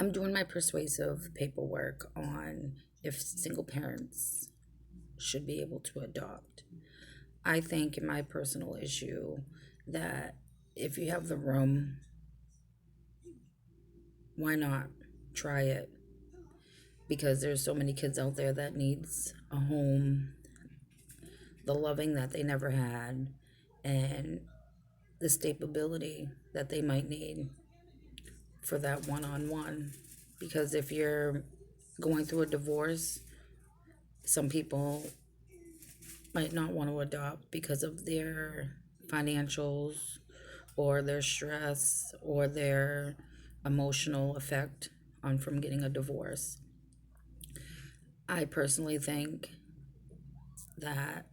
I'm doing my persuasive paperwork on if single parents should be able to adopt. I think, in my personal issue, that if you have the room, why not try it? Because there's so many kids out there that needs a home, the loving that they never had, and the stability that they might need for that one-on-one. Because if you're going through a divorce, some people might not want to adopt because of their financials or their stress or their emotional effect on from getting a divorce. I personally think that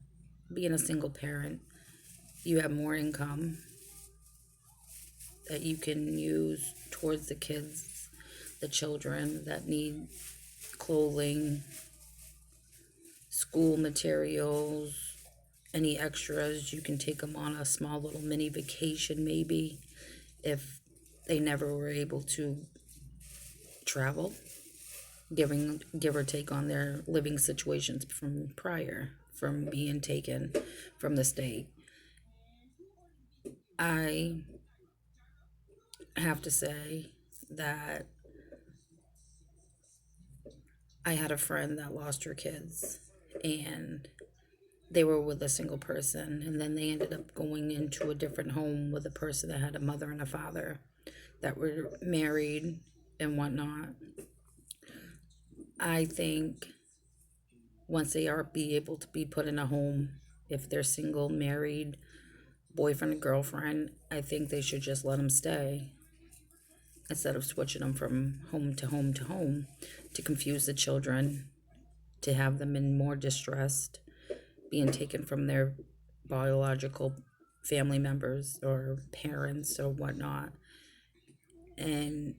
being a single parent, you have more income that you can use towards the kids, the children that need clothing, school materials, any extras. You can take them on a small little mini vacation, maybe, if they never were able to travel, give or take on their living situations from prior, from being taken from the state. I have to say that I had a friend that lost her kids, and they were with a single person, and then they ended up going into a different home with a person that had a mother and a father that were married and whatnot. I think once they are be able to be put in a home, if they're single, married, boyfriend and girlfriend, I think they should just let them stay instead of switching them from home to home to home to confuse the children, to have them in more distress, being taken from their biological family members or parents or whatnot. And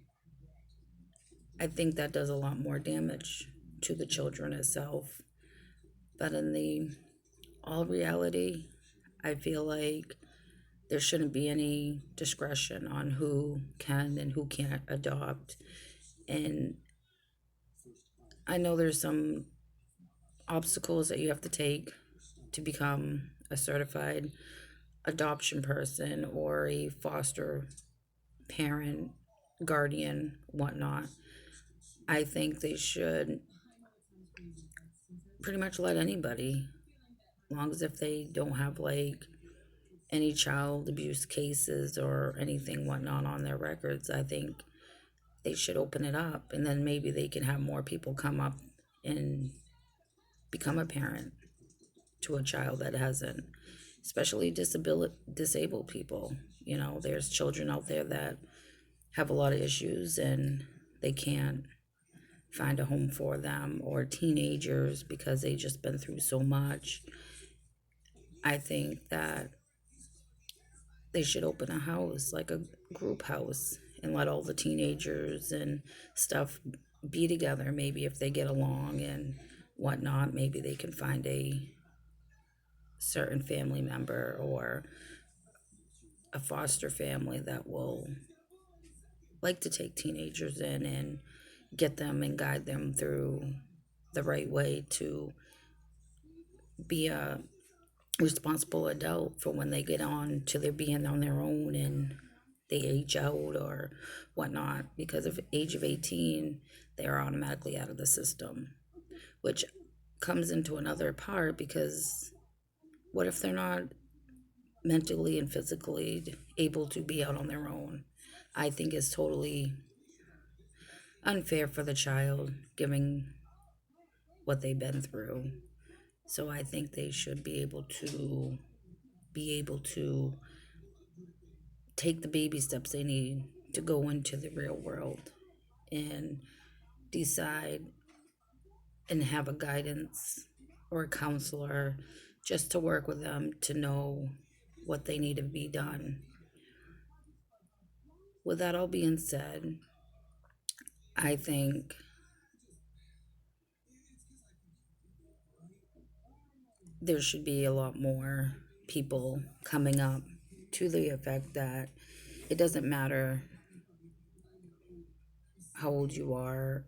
I think that does a lot more damage to the children itself. But in the all reality, I feel like there shouldn't be any discretion on who can and who can't adopt. And I know there's some obstacles that you have to take to become a certified adoption person or a foster parent, guardian, whatnot. I think they should pretty much let anybody, as long as if they don't have like any child abuse cases or anything whatnot on their records. I think they should open it up, and then maybe they can have more people come up and become a parent to a child that hasn't, especially disabled people. There's children out there that have a lot of issues and they can't find a home for them, or teenagers because they just been through so much. I think that they should open a house, like a group house, and let all the teenagers and stuff be together. Maybe if they get along and whatnot, maybe they can find a certain family member or a foster family that will like to take teenagers in and get them and guide them through the right way to be a responsible adult for when they get on to their being on their own and they age out or whatnot. Because of age of 18, they are automatically out of the system, which comes into another part, because what if they're not mentally and physically able to be out on their own? I think it's totally unfair for the child, given what they've been through. So I think they should be able to take the baby steps they need to go into the real world and decide and have a guidance or a counselor just to work with them to know what they need to be done. With that all being said, I think there should be a lot more people coming up to the effect that it doesn't matter how old you are,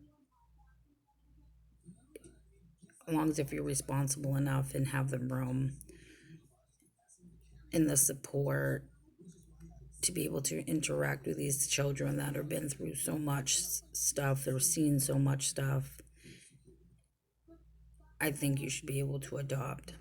as long as if you're responsible enough and have the room and the support to be able to interact with these children that have been through so much stuff or seen so much stuff, I think you should be able to adopt.